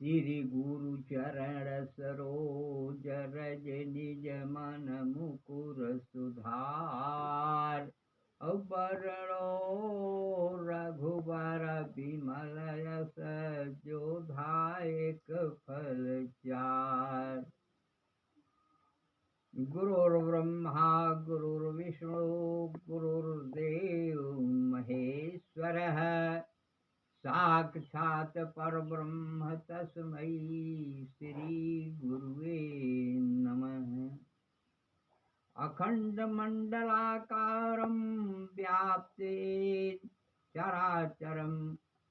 श्री गुरु चरण सरोज रज निज मन मुकुर सुधार। अवरणो रघुबर बिमल यस जो धायक फल चार। गुरुर्ब्रह्मा गुरुर्विष्णु गुरुर्देव महेश्वरः। साक्षात् परब्रह्म तस्मै श्री गुरुवे नमः। अखण्डमण्डलाकारं व्याप्तेन चराचरं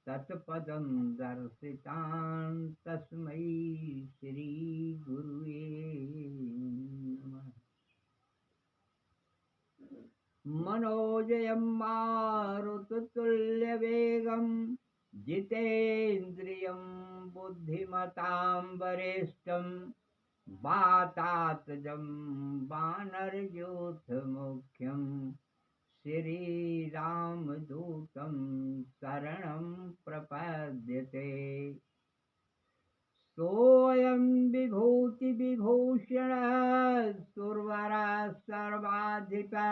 तत्पदं दर्शितां तस्मै श्री गुरुवे नमः। मनोजयं मारुततुल्यवेगं जितेन्द्रियं बुद्धिमतां वरिष्ठं वातात्मजं वानरयूथमुख्यं श्रीरामदूतं शरणं प्रपद्यते। सोऽयं विभूतिविभूषणः सुरवरः सर्वाधिपः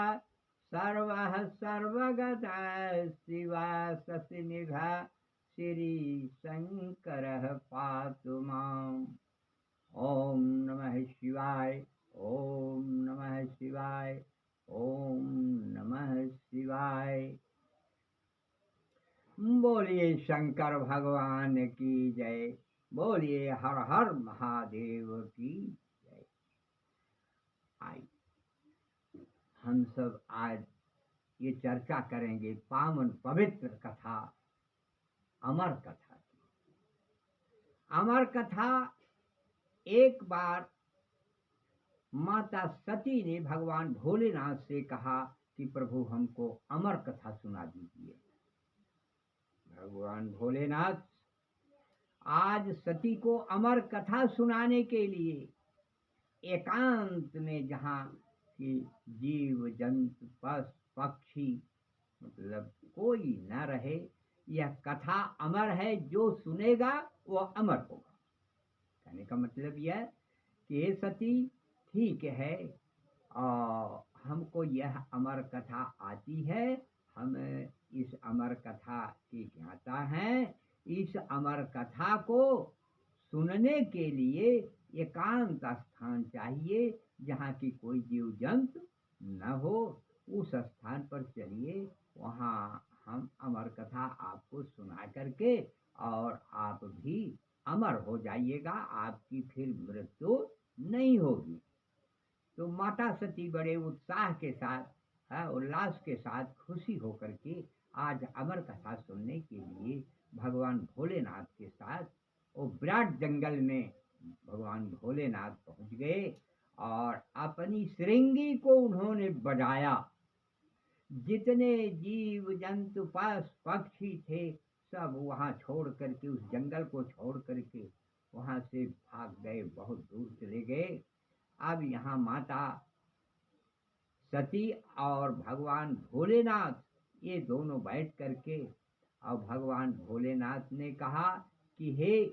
सर्वः सर्वगतः शिवः शशिनिभः श्रीशङ्करः पातु माम्। ॐ नमः शिवाय, ॐ नमः शिवाय, ॐ नमः शिवाय। बोलिए शंकर भगवान की जय, बोलिए हर हर महादेव की जय। आई हम सब आज ये चर्चा करेंगे पावन पवित्र कथा अमर कथा की। अमर कथा एक बार माता सती ने भगवान भोलेनाथ से कहा कि प्रभु हमको अमर कथा सुना दीजिए। भगवान भोलेनाथ आज सती को अमर कथा सुनाने के लिए एकांत में, जहाँ कि जीव जंतु पशु पक्षी मतलब कोई न रहे, यह कथा अमर है, जो सुनेगा वो अमर होगा। कहने का मतलब यह कि हे सती, ठीक है और हमको यह अमर कथा आती है, हम इस अमर कथा की ज्ञाता हैं। इस अमर कथा को सुनने के लिए एकांत स्थान चाहिए, जहाँ की कोई जीव जंतु न हो। उस स्थान पर चलिए, वहाँ हम अमर कथा आपको सुना करके और आप भी अमर हो जाइएगा, आपकी फिर मृत्यु नहीं होगी। तो माता सती बड़े उत्साह के साथ, उल्लास के साथ, खुशी होकर के आज अमर कथा सुनने के लिए भगवान भोलेनाथ के साथ वो विराट जंगल में भगवान भोलेनाथ पहुंच गए और अपनी श्रृंगी को उन्होंने बजाया। जितने जीव जंतु पशु पक्षी थे सब वहाँ छोड़ करके, उस जंगल को छोड़ करके वहाँ से भाग गए, बहुत दूर चले गए। अब यहाँ माता सती और भगवान भोलेनाथ ये दोनों बैठ करके, और भगवान भोलेनाथ ने कहा कि हे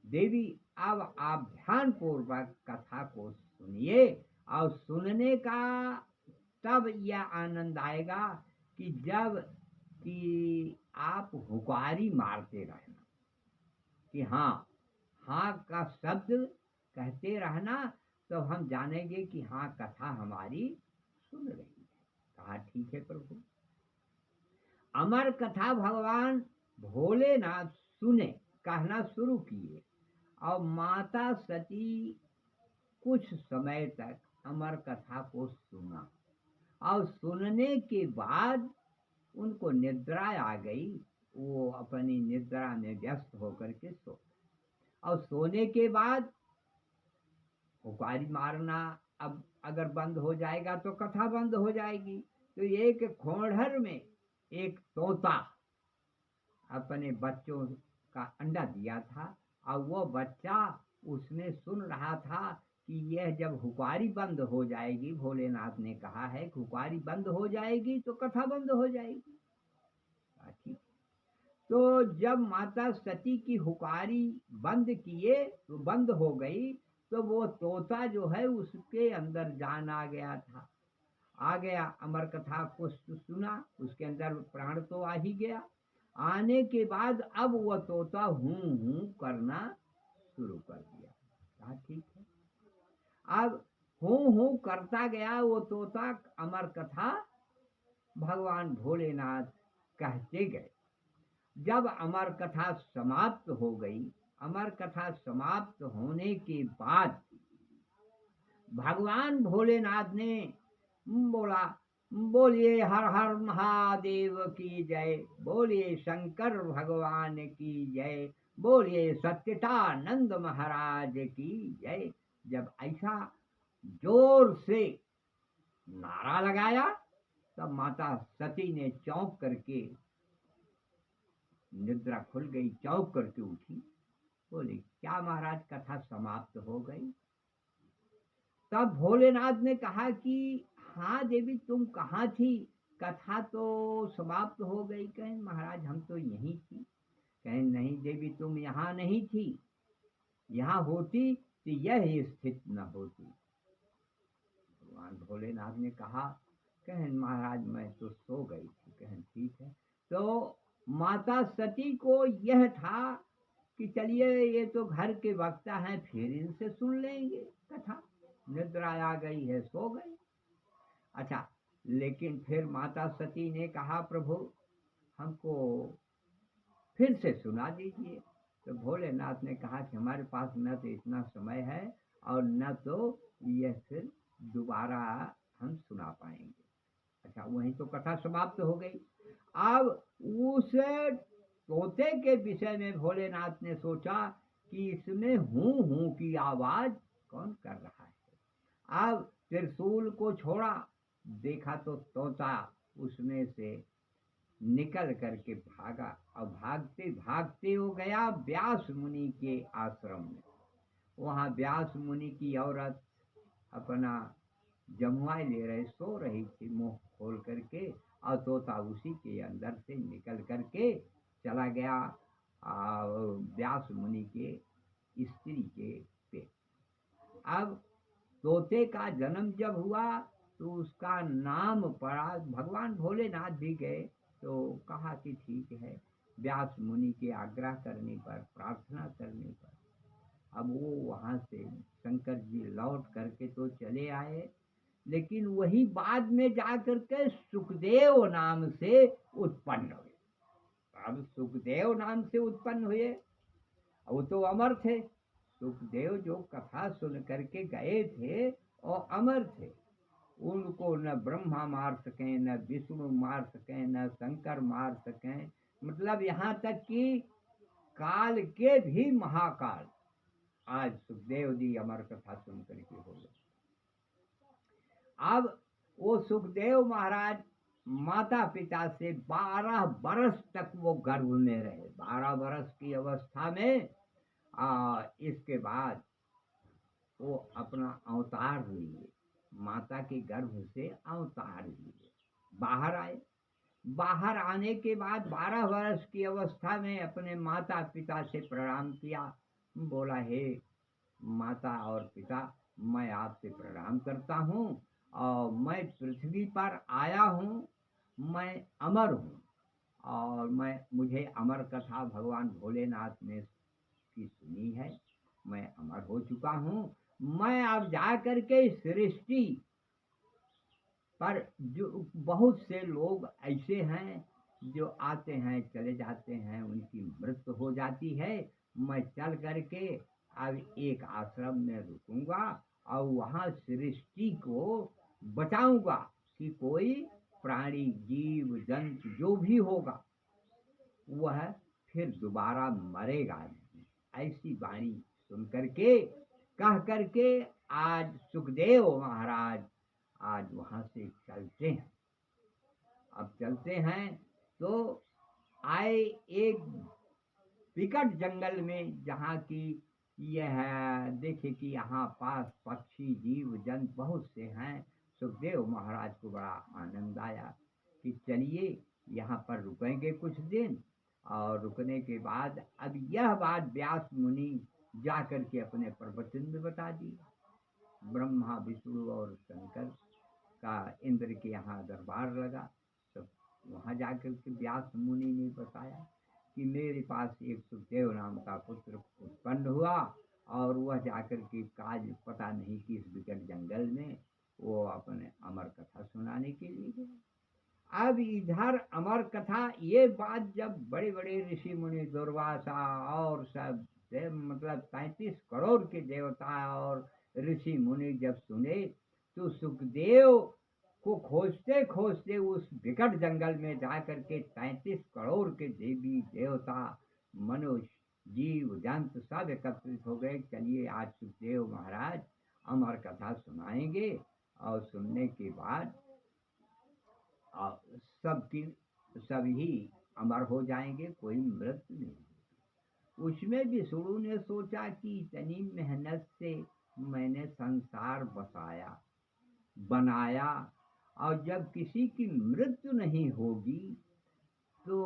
देवी, अब आप ध्यान पूर्वक कथा को सुनिए, और सुनने का तब यह आनंद आएगा कि जब कि आप हुकारी मारते रहना, कि हाँ हाँ का शब्द कहते रहना, तो हम जानेंगे कि हाँ कथा हमारी सुन रही है। कहा ठीक है प्रभु। अमर कथा भगवान भोलेनाथ सुने, कहना शुरू किए, और माता सती कुछ समय तक अमर कथा को सुना, और सुनने के बाद उनको निद्रा आ गई। वो अपनी निद्रा में व्यस्त होकर के सो, और सोने के बाद हुकारी मारना अब अगर बंद हो जाएगा तो कथा बंद हो जाएगी। तो एक खोढ़र में एक तोता अपने बच्चों का अंडा दिया था, और वो बच्चा उसमें सुन रहा था कि यह जब हुकारी बंद हो जाएगी, भोलेनाथ ने कहा है कि हुकारी बंद हो जाएगी तो कथा बंद हो जाएगी। ठीक। तो जब माता सती की हुकारी बंद किए तो बंद हो गई, तो वो तोता जो है उसके अंदर जान आ गया था। आ गया, अमर कथा को सुना, उसके अंदर प्राण तो आ ही गया। आने के बाद अब वह तोता हूं हूं करना शुरू कर दिया। कहा ठीक है। अब हूं हूं करता गया वो तोता, अमर कथा भगवान भोलेनाथ कहते गए। जब अमर कथा समाप्त हो गई, अमर कथा समाप्त होने के बाद भगवान भोलेनाथ ने बोला, बोलिए हर हर महादेव की जय, बोलिए शंकर भगवान की जय, बोलिए सत्यतानंद महाराज की जय। जब ऐसा जोर से नारा लगाया, तब माता सती ने चौंक करके, निद्रा खुल गई, चौंक करके उठी। बोली क्या महाराज, कथा समाप्त हो गई? तब भोलेनाथ ने कहा कि हाँ देवी, तुम कहाँ थी? कथा तो समाप्त हो गई। कहें महाराज हम तो यहीं थी। कहें नहीं देवी, तुम यहाँ नहीं थी, यहाँ होती तो यह स्थिति न होती। भगवान भोलेनाथ ने कहा, कहें महाराज मैं तो सो गई थी। कहें ठीक है। तो माता सती को यह था कि चलिए ये तो घर के वक्ता हैं, फिर इनसे सुन लेंगे कथा। निद्रा आ गई है, सो गए। अच्छा, लेकिन फिर माता सती ने कहा प्रभु हमको फिर से सुना दीजिए। तो भोलेनाथ ने कहा कि हमारे पास न तो इतना समय है और न तो यह फिर दोबारा हम सुना पाएंगे। अच्छा, वहीं तो कथा समाप्त हो गई। अब उस तोते के विषय में भोलेनाथ ने सोचा कि इसमें हूं की आवाज कौन कर रहा है। अब त्रिशूल को छोड़ा, देखा तो तोता उसमें से निकल करके भागा और भागते भागते वो गया व्यास मुनि के आश्रम में। वहाँ व्यास मुनि की औरत अपना जमुआई ले रहे, सो रही थी मुंह खोल करके, और तोता उसी के अंदर से निकल करके चला गया व्यास मुनि के स्त्री के पेट। अब तोते का जन्म जब हुआ तो उसका नाम पड़ा, भगवान भोलेनाथ भी गए तो कहा कि ठीक है, व्यास मुनि के आग्रह करने पर, प्रार्थना करने पर अब वो वहाँ से शंकर जी लौट करके तो चले आए, लेकिन वही बाद में जा करके सुखदेव नाम से उत्पन्न हुए। अब सुखदेव नाम से उत्पन्न हुए, वो तो अमर थे। सुखदेव जो कथा सुन करके गए थे और अमर थे, उनको न ब्रह्मा मार सकें, न विष्णु मार सकें, न शंकर मार सकें। मतलब यहाँ तक कि काल के भी महाकाल आज सुखदेव जी अमर कथा सुन करके हो गए। अब वो सुखदेव महाराज माता पिता से 12 बरस तक वो गर्भ में रहे। 12 बरस की अवस्था में इसके बाद वो अपना अवतार लिए, माता के गर्भ से अवतार लिए, बाहर आए। बाहर आने के बाद 12 वर्ष की अवस्था में अपने माता पिता से प्रणाम किया। बोला हे माता और पिता, मैं आपसे प्रणाम करता हूँ और मैं पृथ्वी पर आया हूँ, मैं अमर हूँ और मुझे अमर कथा भगवान भोलेनाथ ने की सुनी है, मैं अमर हो चुका हूँ। मैं अब जा करके सृष्टि पर जो बहुत से लोग ऐसे हैं जो आते हैं चले जाते हैं, उनकी मृत्यु हो जाती है, मैं चल करके अब एक आश्रम में रुकूंगा और वहाँ सृष्टि को बचाऊंगा कि कोई प्राणी जीव जंतु जो भी होगा वह फिर दोबारा मरेगा नहीं। ऐसी वाणी सुन करके कह करके आज सुखदेव महाराज आज वहाँ से चलते हैं। अब चलते हैं तो आए एक विकट जंगल में, जहाँ की यह देखे कि यहाँ पास पक्षी जीव जंतु बहुत से हैं। सुखदेव महाराज को बड़ा आनंद आया कि चलिए यहाँ पर रुकेंगे कुछ दिन और रुकने के बाद अब यह बात व्यास मुनि जाकर के अपने प्रवचन में बता दी। ब्रह्मा विष्णु और शंकर का इंद्र के यहाँ दरबार लगा, तो वहाँ जाकर के व्यास मुनि ने बताया कि मेरे पास एक सुखदेव नाम का पुत्र उत्पन्न हुआ और वह जाकर के काज पता नहीं किस विकट जंगल में वो अपने अमर कथा सुनाने के लिए गया। अब इधर अमर कथा ये बात जब बड़े बड़े ऋषि मुनि दुर्वासा और सब मतलब 33 करोड़ के देवता और ऋषि मुनि जब सुने, तो सुखदेव को खोजते खोजते उस विकट जंगल में जाकर के 33 करोड़ के देवी देवता मनुष्य जीव जंतु सब एकत्रित हो गए। चलिए आज सुखदेव महाराज अमर कथा सुनाएंगे और सुनने के बाद सभी अमर हो जाएंगे, कोई मृत्यु नहीं। उसमें विष्णु ने सोचा कि इतनी मेहनत से मैंने संसार बसाया बनाया और जब किसी की मृत्यु नहीं होगी तो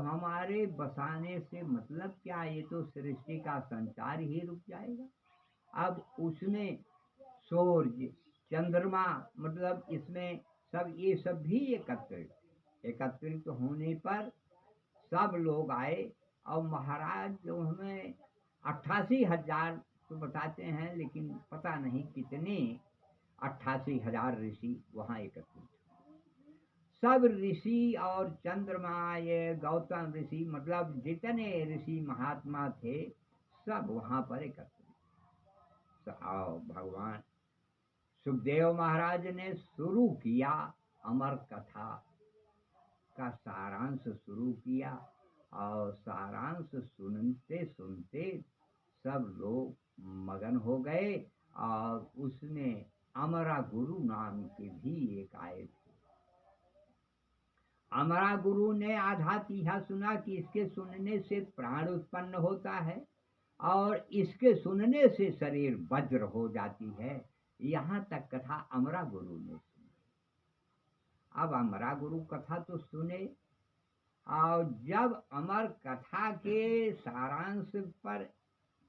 हमारे बसाने से मतलब क्या, ये तो सृष्टि का संचार ही रुक जाएगा। अब उसमें सूर्य चंद्रमा मतलब इसमें सब ये सब भी एकत्रित होने पर सब लोग आए और महाराज जो हमें 88,000 तो बताते हैं, लेकिन पता नहीं कितने 88,000 ऋषि वहाँ एकत्रित। सब ऋषि और चंद्रमा ये गौतम ऋषि मतलब जितने ऋषि महात्मा थे सब वहाँ पर एकत्रित। आओ भगवान सुखदेव महाराज ने शुरू किया अमर कथा का सारांश शुरू किया और सारांश सुनते सुनते सब लोग मगन हो गए। और उसमें अमरा गुरु नाम के भी एक आए थे। अमरा गुरु ने आधा तीहा सुना कि इसके सुनने से प्राण उत्पन्न होता है और इसके सुनने से शरीर वज्र हो जाती है। यहाँ तक कथा अमरा गुरु ने सुनी। अब अमरा गुरु कथा तो सुने और जब अमर कथा के सारांश पर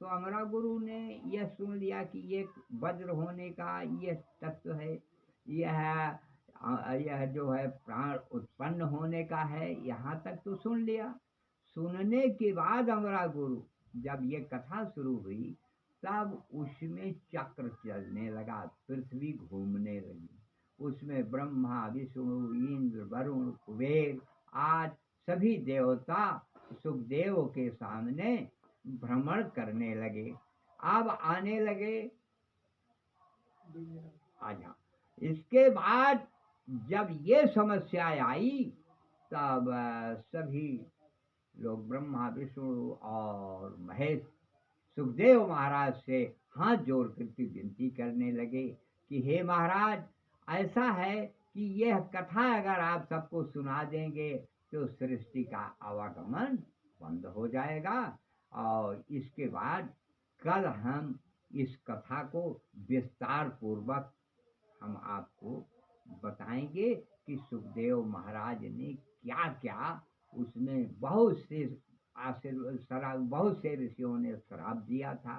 तो अमरा गुरु ने यह सुन लिया कि ये वज्र होने का यह तत्व है, यह जो है प्राण उत्पन्न होने का है, यहाँ तक तो सुन लिया। सुनने के बाद अमरा गुरु जब ये कथा शुरू हुई तब उसमें चक्र चलने लगा, पृथ्वी घूमने लगी। उसमें ब्रह्मा विष्णु इंद्र वरुण कुबेर आज सभी देवता सुखदेव के सामने भ्रमण करने लगे। अब आने लगे आजा। इसके बाद जब ये समस्या आई तब सभी लोग ब्रह्मा विष्णु और महेश सुखदेव महाराज से हाथ जोड़ करके विनती करने लगे कि हे महाराज, ऐसा है कि यह कथा अगर आप सबको सुना देंगे तो सृष्टि का आवागमन बंद हो जाएगा और इसके बाद कल हम इस कथा को विस्तार पूर्वक हम आपको बताएंगे कि सुखदेव महाराज ने क्या क्या उसमें बहुत से ऋषियों ने श्राप दिया था।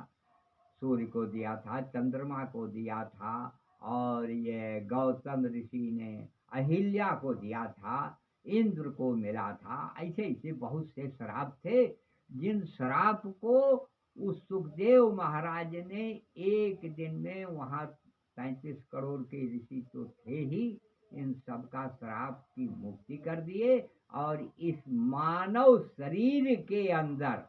सूर्य को दिया था, चंद्रमा को दिया था और ये गौतम ऋषि ने अहिल्या को दिया था, इंद्र को मिला था। ऐसे ऐसे बहुत से श्राप थे जिन श्राप को उस सुखदेव महाराज ने एक दिन में वहाँ 33 करोड़ के ऋषि तो थे ही, इन सबका श्राप की मुक्ति कर दिए। और इस मानव शरीर के अंदर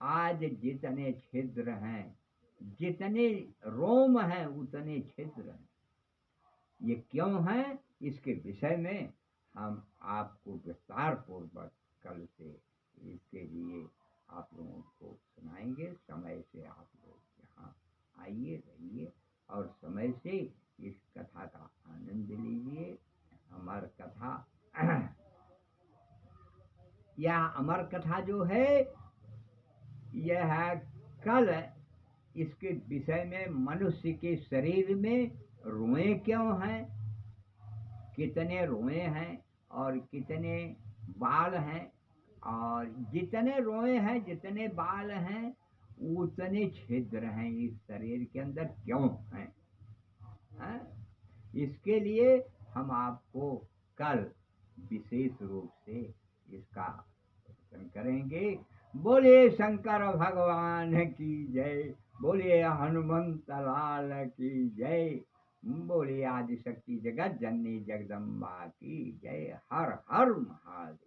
आज जितने छिद्र हैं, जितने रोम हैं उतने छिद्र हैं। ये क्यों है, इसके विषय में हम आपको विस्तार पूर्वक कल से इसके लिए आप लोगों को सुनाएंगे। समय से आप लोग यहाँ आइए, रहिए और समय से इस कथा का आनंद लीजिए। अमर कथा यह अमर कथा जो है यह है कल इसके विषय में मनुष्य के शरीर में रोए क्यों हैं, कितने रोए हैं और कितने बाल हैं, और जितने रोए हैं, जितने बाल हैं, उतने छिद्र हैं इस शरीर के अंदर क्यों हैं? हैं? इसके लिए हम आपको कल विशेष रूप से इसका दर्शन करेंगे। बोलिए शंकर भगवान की जय, बोलिए हनुमंत लाल की जय, बोलिए आदिशक्ति जगत जननी जगदम्बा की जय। हर हर महादेव।